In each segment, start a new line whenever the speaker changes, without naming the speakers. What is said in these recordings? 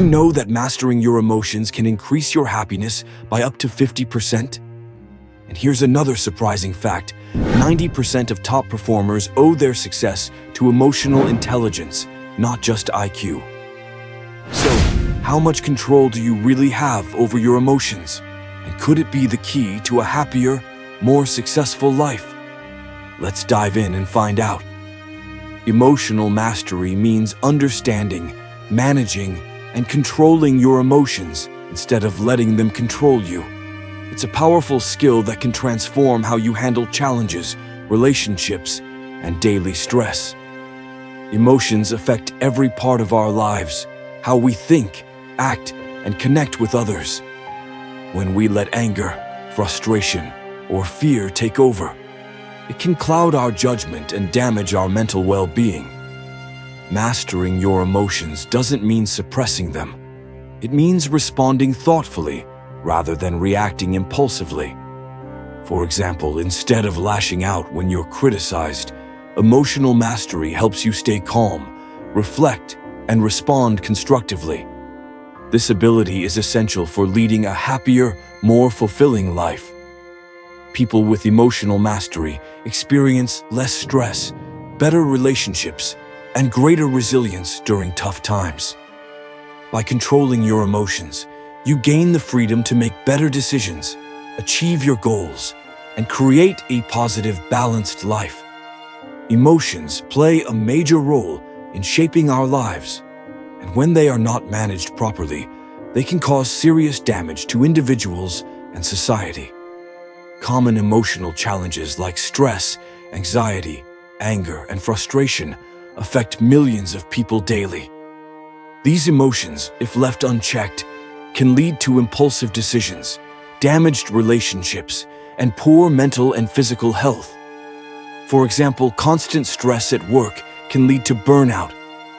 know that mastering your emotions can increase your happiness by up to 50%? And here's another surprising fact. 90% of top performers owe their success to emotional intelligence, not just IQ. So, how much control do you really have over your emotions? And could it be the key to a happier, more successful life? Let's dive in and find out. Emotional mastery means understanding, managing, and controlling your emotions instead of letting them control you. It's a powerful skill that can transform how you handle challenges, relationships, and daily stress. Emotions affect every part of our lives, how we think, act, and connect with others. When we let anger, frustration, or fear take over, it can cloud our judgment and damage our mental well-being. Mastering your emotions doesn't mean suppressing them. It means responding thoughtfully rather than reacting impulsively. For example, instead of lashing out when you're criticized, emotional mastery helps you stay calm, reflect, and respond constructively. This ability is essential for leading a happier, more fulfilling life. People with emotional mastery experience less stress, better relationships, and greater resilience during tough times. By controlling your emotions, you gain the freedom to make better decisions, achieve your goals, and create a positive, balanced life. Emotions play a major role in shaping our lives, and when they are not managed properly, they can cause serious damage to individuals and society. Common emotional challenges like stress, anxiety, anger, and frustration affect millions of people daily. These emotions, if left unchecked, can lead to impulsive decisions, damaged relationships, and poor mental and physical health. For example, constant stress at work can lead to burnout,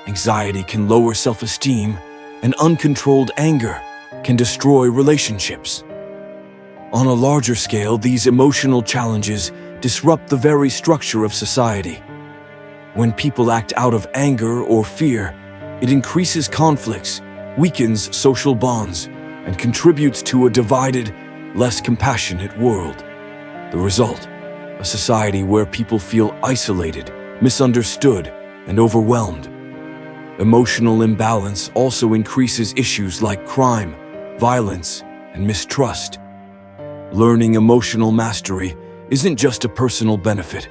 anxiety can lower self-esteem, and uncontrolled anger can destroy relationships. On a larger scale, these emotional challenges disrupt the very structure of society. When people act out of anger or fear, it increases conflicts, weakens social bonds, and contributes to a divided, less compassionate world. The result: a society where people feel isolated, misunderstood, and overwhelmed. Emotional imbalance also increases issues like crime, violence, and mistrust. Learning emotional mastery isn't just a personal benefit.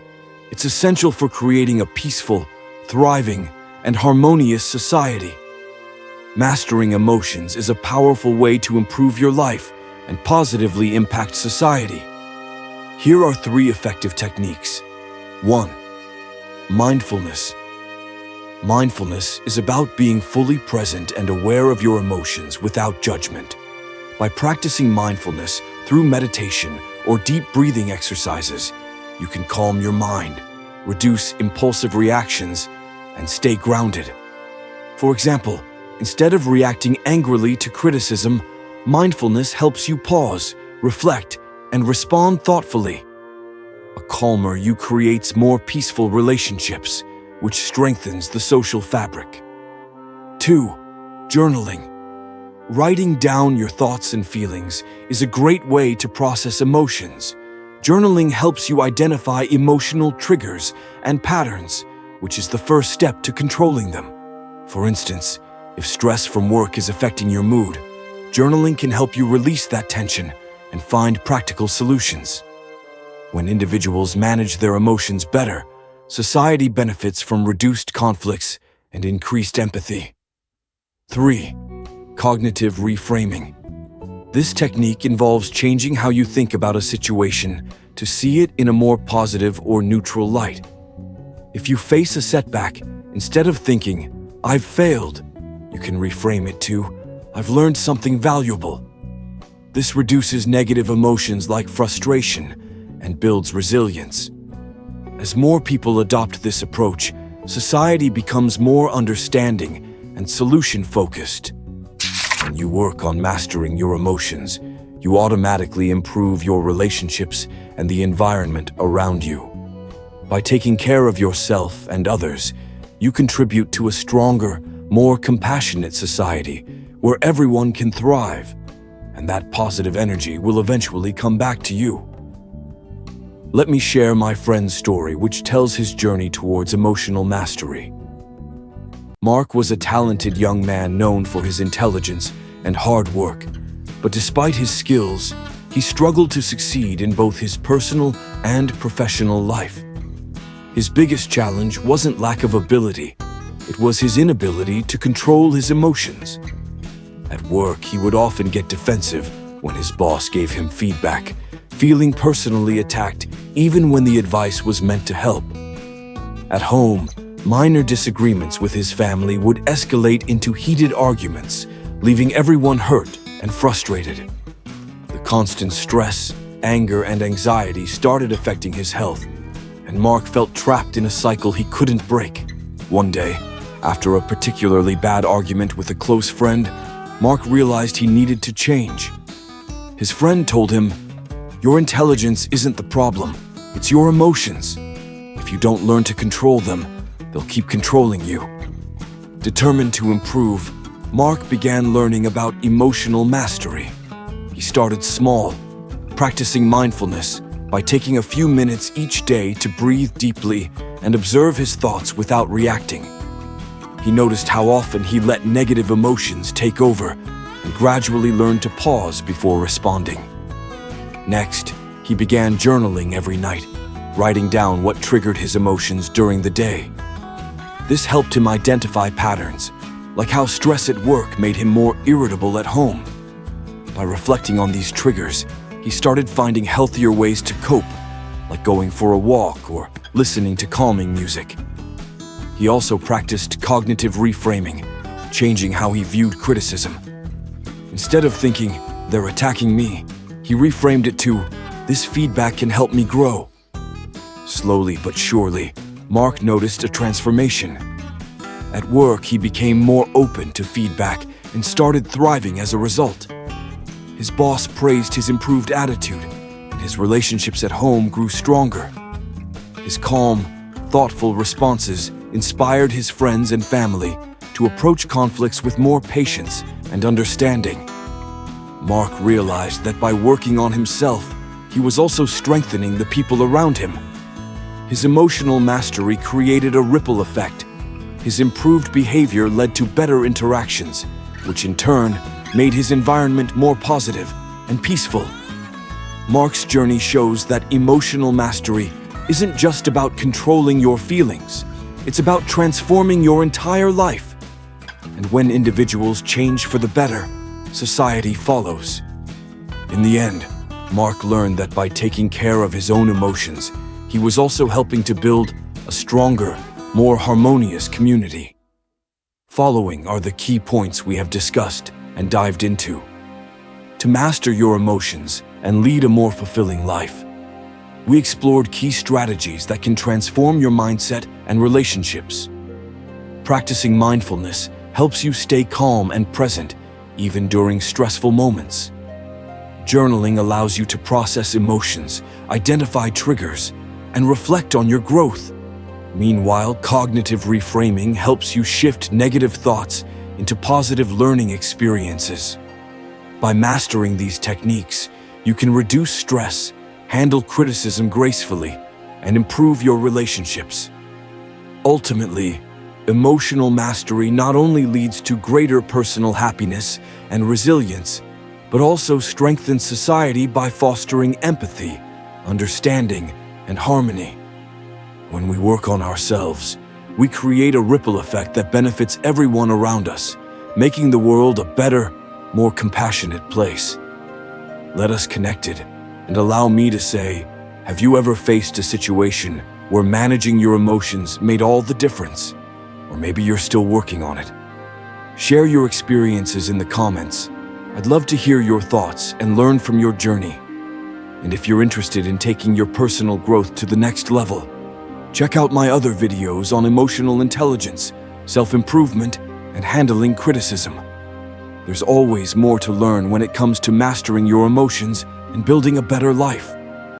It's essential for creating a peaceful, thriving, and harmonious society. Mastering emotions is a powerful way to improve your life and positively impact society. Here are 3 effective techniques. 1. Mindfulness. Mindfulness is about being fully present and aware of your emotions without judgment. By practicing mindfulness through meditation or deep breathing exercises, you can calm your mind, reduce impulsive reactions, and stay grounded. For example, instead of reacting angrily to criticism, mindfulness helps you pause, reflect, and respond thoughtfully. A calmer you creates more peaceful relationships, which strengthens the social fabric. 2. Journaling. Writing down your thoughts and feelings is a great way to process emotions. Journaling helps you identify emotional triggers and patterns, which is the first step to controlling them. For instance, if stress from work is affecting your mood, journaling can help you release that tension and find practical solutions. When individuals manage their emotions better, society benefits from reduced conflicts and increased empathy. 3. Cognitive reframing. This technique involves changing how you think about a situation to see it in a more positive or neutral light. If you face a setback, instead of thinking, "I've failed," you can reframe it to, "I've learned something valuable." This reduces negative emotions like frustration and builds resilience. As more people adopt this approach, society becomes more understanding and solution-focused. When you work on mastering your emotions, you automatically improve your relationships and the environment around you. By taking care of yourself and others, you contribute to a stronger, more compassionate society where everyone can thrive, and that positive energy will eventually come back to you. Let me share my friend's story, which tells his journey towards emotional mastery. Mark was a talented young man known for his intelligence and hard work, but despite his skills, he struggled to succeed in both his personal and professional life. His biggest challenge wasn't lack of ability, it was his inability to control his emotions. At work, he would often get defensive when his boss gave him feedback, feeling personally attacked even when the advice was meant to help. At home, minor disagreements with his family would escalate into heated arguments, leaving everyone hurt and frustrated. The constant stress, anger, and anxiety started affecting his health, and Mark felt trapped in a cycle he couldn't break. One day, after a particularly bad argument with a close friend, Mark realized he needed to change. His friend told him, "Your intelligence isn't the problem, it's your emotions. If you don't learn to control them, they'll keep controlling you." Determined to improve, Mark began learning about emotional mastery. He started small, practicing mindfulness by taking a few minutes each day to breathe deeply and observe his thoughts without reacting. He noticed how often he let negative emotions take over and gradually learned to pause before responding. Next, he began journaling every night, writing down what triggered his emotions during the day. This helped him identify patterns, like how stress at work made him more irritable at home. By reflecting on these triggers, he started finding healthier ways to cope, like going for a walk or listening to calming music. He also practiced cognitive reframing, changing how he viewed criticism. Instead of thinking, "They're attacking me," he reframed it to, "This feedback can help me grow." Slowly but surely, Mark noticed a transformation. At work, he became more open to feedback and started thriving as a result. His boss praised his improved attitude, and his relationships at home grew stronger. His calm, thoughtful responses inspired his friends and family to approach conflicts with more patience and understanding. Mark realized that by working on himself, he was also strengthening the people around him. His emotional mastery created a ripple effect. His improved behavior led to better interactions, which in turn made his environment more positive and peaceful. Mark's journey shows that emotional mastery isn't just about controlling your feelings. It's about transforming your entire life. And when individuals change for the better, society follows. In the end, Mark learned that by taking care of his own emotions, he was also helping to build a stronger, more harmonious community. Following are the key points we have discussed and dived into. To master your emotions and lead a more fulfilling life, we explored key strategies that can transform your mindset and relationships. Practicing mindfulness helps you stay calm and present, even during stressful moments. Journaling allows you to process emotions, identify triggers, and reflect on your growth. Meanwhile, cognitive reframing helps you shift negative thoughts into positive learning experiences. By mastering these techniques, you can reduce stress, handle criticism gracefully, and improve your relationships. Ultimately, emotional mastery not only leads to greater personal happiness and resilience, but also strengthens society by fostering empathy, understanding, and harmony. When we work on ourselves, we create a ripple effect that benefits everyone around us, making the world a better, more compassionate place. Let us connected, and allow me to say, have you ever faced a situation where managing your emotions made all the difference? Or maybe you're still working on it. Share your experiences in the comments. I'd love to hear your thoughts and learn from your journey. And if you're interested in taking your personal growth to the next level, check out my other videos on emotional intelligence, self-improvement, and handling criticism. There's always more to learn when it comes to mastering your emotions and building a better life.